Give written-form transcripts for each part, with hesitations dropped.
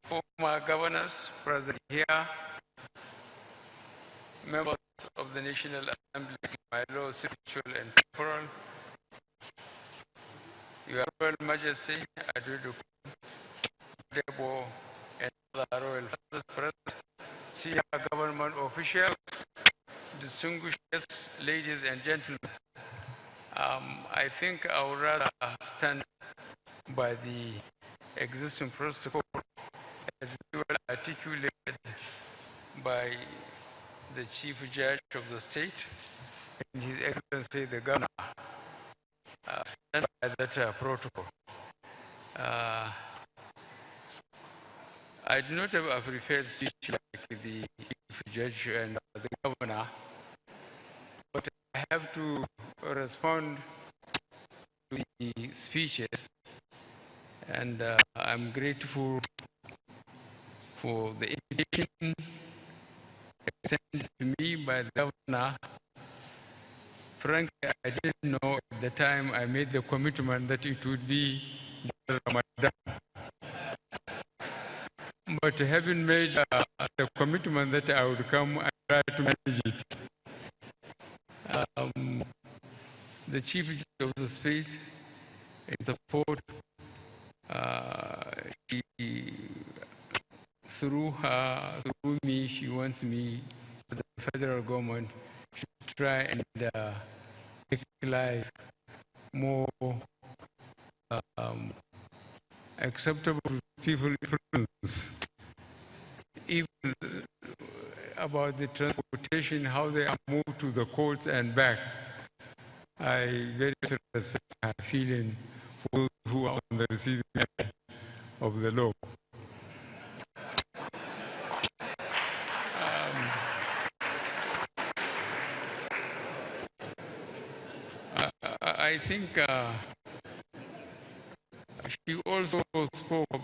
former governors present here, members of the National Assembly, my Lord Spiritual and Temporal, Your Royal Majesty, Adridu Debo, and other royal fathers present, senior government officials, distinguished guests, ladies and gentlemen. I think I would rather stand by the existing protocol as well articulated by the Chief Judge of the state and His Excellency the Governor. Stand by that protocol. I do not have a prepared speech like the Chief Judge and the Governor, but I have to respond to the speeches, and I'm grateful for the invitation extended to me by the Governor. Frankly, I didn't know at the time I made the commitment that it would be Ramadan. But having made the commitment that I would come and try to manage it, the Chief Justice of the state, in support, through me, she wants me, the federal government, should try and make life more acceptable to people in prisons, even about the transportation, how they are moved to the courts and back. I very much respect my feeling for those who are on the receiving end of the law. I think she also spoke of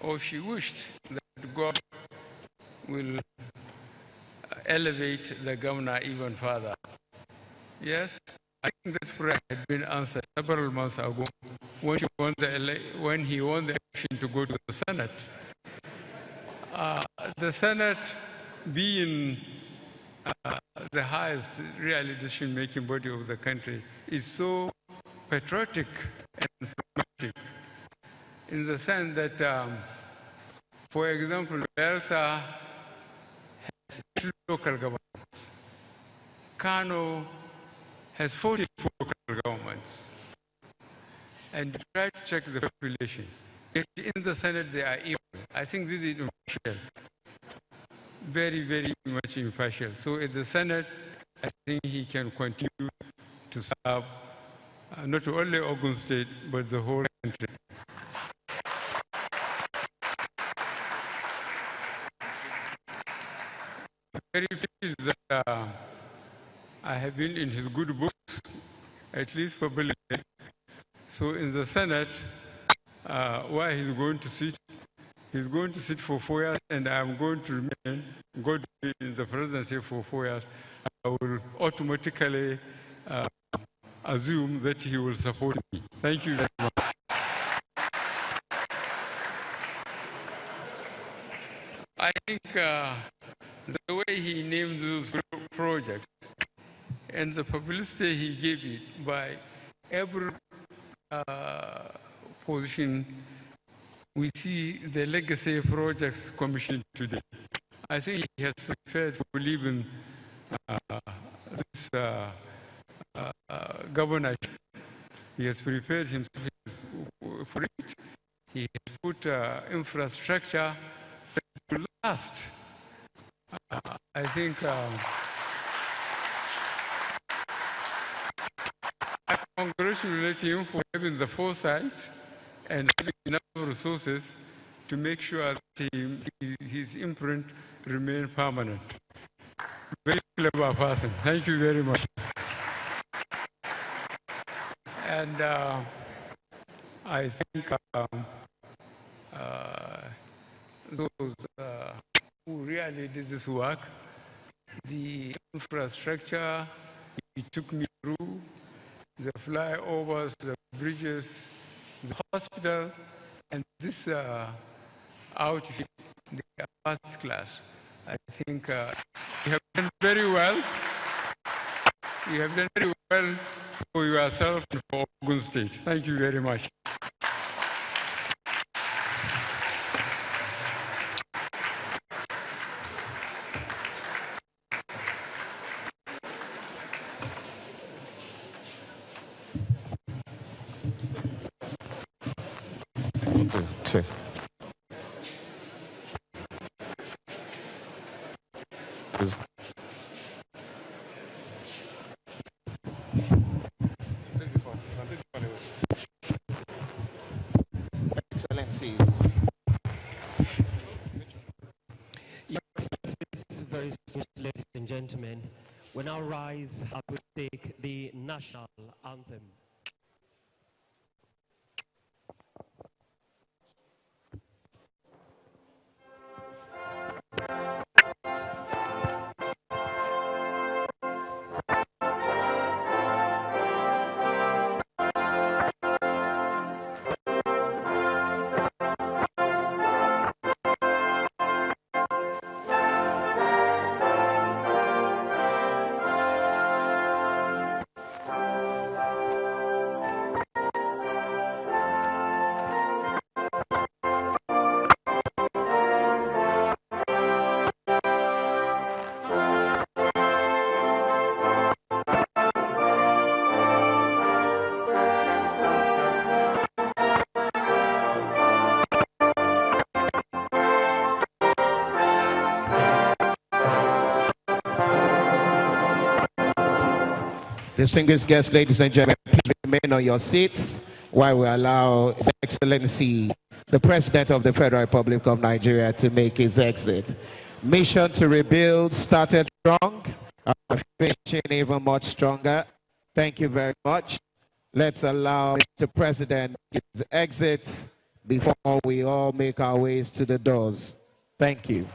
or she wished that God will elevate the governor even further. Yes, I think that prayer had been answered several months ago when he won the election to go to the Senate. The Senate, being the highest real decision-making body of the country, is so patriotic and pragmatic in the sense that, for example, Elsa has 8 local governments. Kano has 44 local governments. And try to check the population. In the Senate, they are equal. I think this is impartial. Very, very much impartial. So in the Senate, I think he can continue to serve not only Ogun State, but the whole country. I'm very pleased that I have been in his good books, at least publicly. So in the Senate, where he's going to sit for 4 years, and I'm going to remain, God in the presidency for 4 years. I will automatically assume that he will support me. Thank you very much. I think the way he named those projects and the publicity he gave it by every position, we see the legacy projects commissioned today. I think he has prepared for leaving this governorship. He has prepared himself for it. He has put infrastructure that will last. I think I congratulate him for having the foresight and having enough resources to make sure that his imprint remains permanent. Very clever person. Thank you very much. And I think those who really did this work, the infrastructure he took me through, the flyovers, the bridges, the hospital, and this out in the first class. I think you have done very well. You have done very well for yourself and for Ogun State. Thank you very much. Excellencies. Your Excellencies, very distinguished ladies and gentlemen, we now rise as we take the national anthem. Distinguished guests, ladies and gentlemen, please remain on your seats while we allow His Excellency, the President of the Federal Republic of Nigeria, to make his exit. Mission to rebuild started strong, finishing even much stronger. Thank you very much. Let's allow Mr. President his exit before we all make our ways to the doors. Thank you.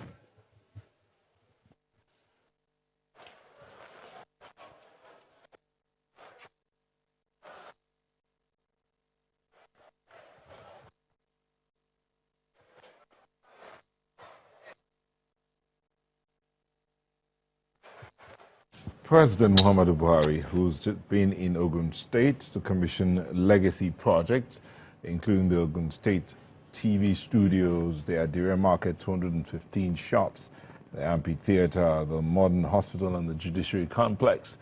President Muhammadu Buhari, who's been in Ogun State to commission legacy projects, including the Ogun State TV studios, the Adire Market, 215 shops, the amphitheater, the modern hospital, and the judiciary complex,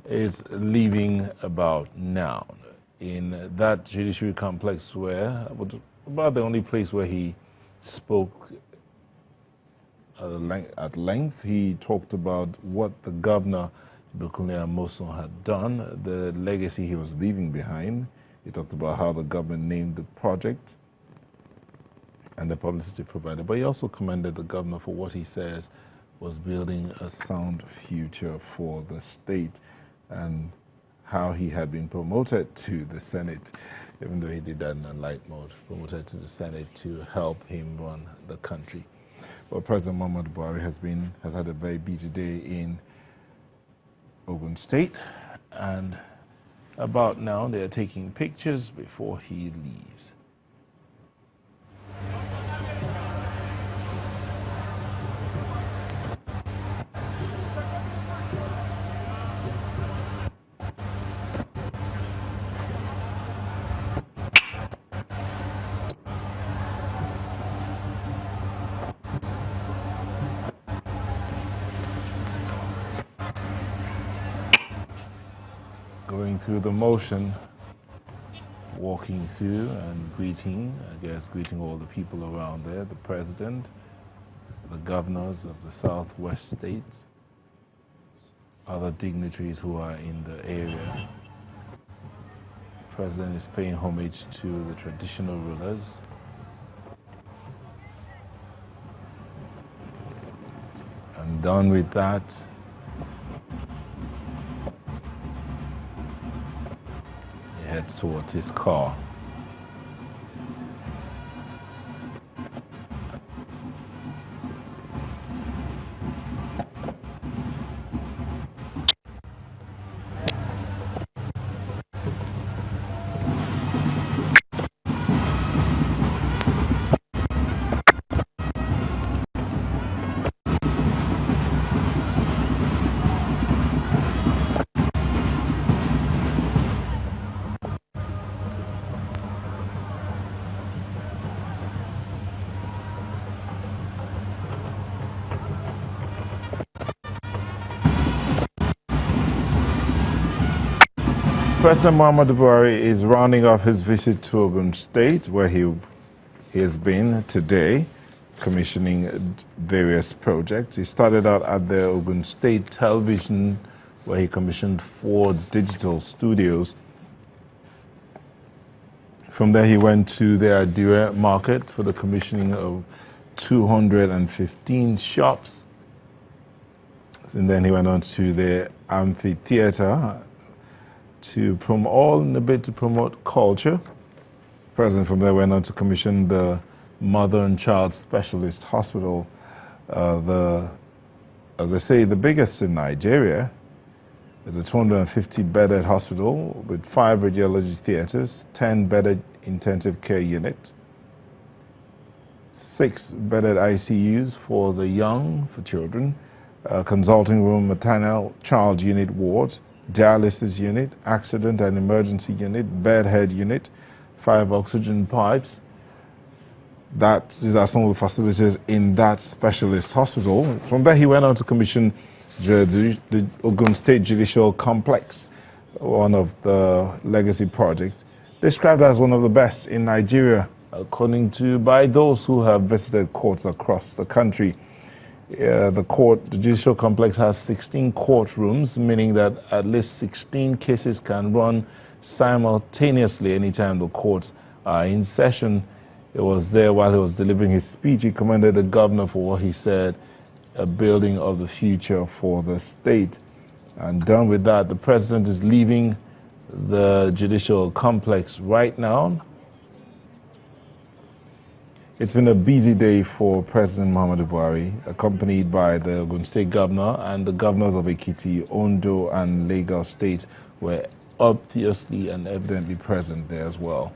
is leaving about now. In that judiciary complex, where about the only place where he spoke at length, he talked about what the governor, Bukunle Amoson, had done, the legacy he was leaving behind. He talked about how the government named the project and the publicity provided. But he also commended the governor for what he says was building a sound future for the state, and how he had been promoted to the Senate, even though he did that in a light mode, promoted to the Senate to help him run the country. Well, President Muhammadu Buhari has had a very busy day in Ogun State, and about now they are taking pictures before he leaves. Going through the motion, walking through and greeting all the people around there, the president, the governors of the southwest states, other dignitaries who are in the area. The president is paying homage to the traditional rulers. And done with that, heads towards his car. President Muhammadu Buhari is rounding off his visit to Ogun State, where he has been today, commissioning various projects. He started out at the Ogun State Television, where he commissioned 4 digital studios. From there, he went to the Adire market for the commissioning of 215 shops. And then he went on to the amphitheater to all in a bit to promote culture. The president from there went on to commission the Mother and Child Specialist Hospital, as they say, the biggest in Nigeria. It's a 250-bedded hospital with 5 radiology theaters, 10-bedded intensive care unit, 6 bedded ICUs for the young, for children, a consulting room, maternal child unit wards, dialysis unit, accident and emergency unit, bedhead unit, 5 oxygen pipes. These are some of the facilities in that specialist hospital. From there, he went on to commission the Ogun State Judicial Complex, one of the legacy projects, described as one of the best in Nigeria, by those who have visited courts across the country. The judicial complex has 16 courtrooms, meaning that at least 16 cases can run simultaneously anytime the courts are in session. It was there while he was delivering his speech. He commended the governor for what he said, a building of the future for the state. And done with that, the president is leaving the judicial complex right now. It's been a busy day for President Muhammadu Buhari, accompanied by the Ogun State governor, and the governors of Ekiti, Ondo, and Lagos State were obviously and evidently present there as well.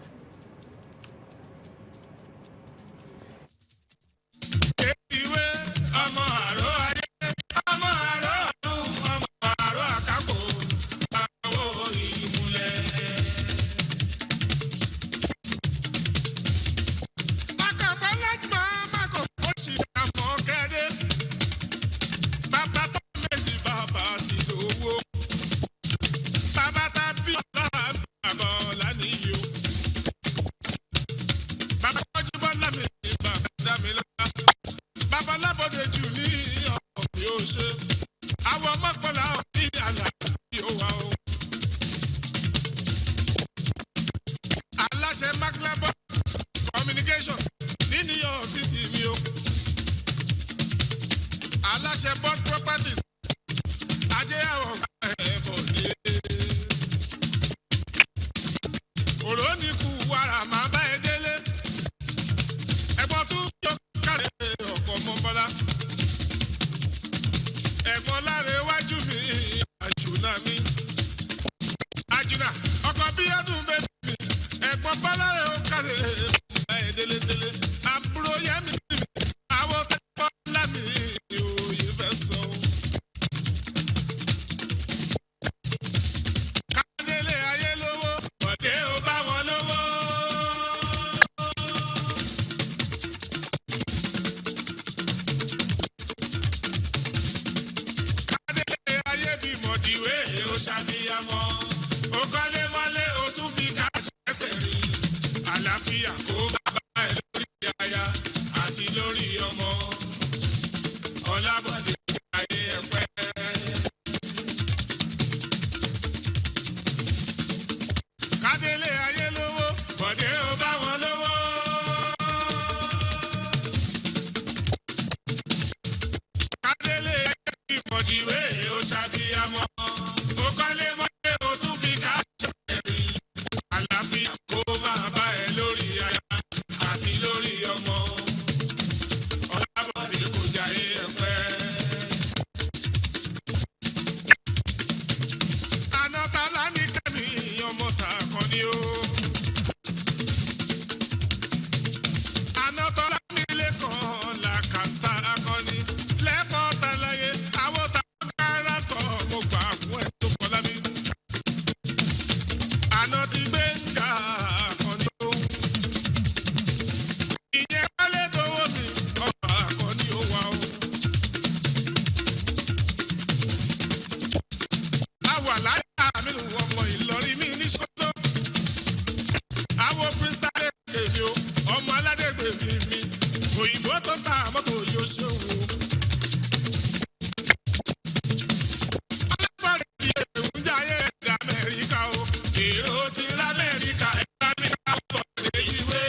òyìnbó tó ń ta mọ́tò yóò ṣe wò. alábàárẹ̀ ti èrò ń jayé ẹ̀dá Amẹ́ríkà o èrò ti rá Amẹ́ríkà ẹ̀dá Amẹ́ríkà pọ̀ lé ìwé.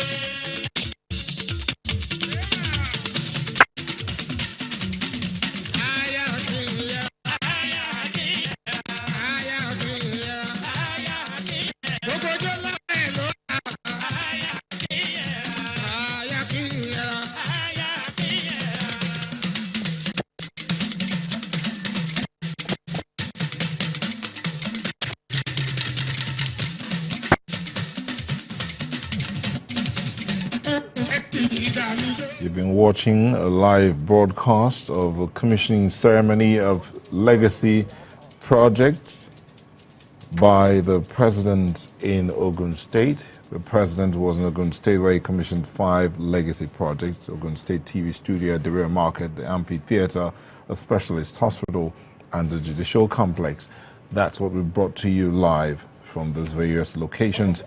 You've been watching a live broadcast of a commissioning ceremony of legacy projects by the president in Ogun State. The president was in Ogun State where he commissioned 5 legacy projects: Ogun State TV Studio, the Rear Market, the Amphitheater, a specialist hospital, and the judicial complex. That's what we brought to you live from those various locations.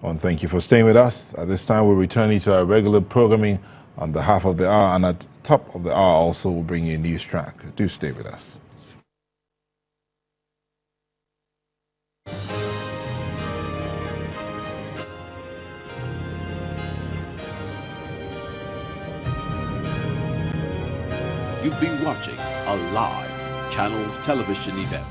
And thank you for staying with us. At this time, we're returning to our regular programming on the half of the hour, and at top of the hour also we'll bring you a news track. Do stay with us. You've been watching a live Channels television event.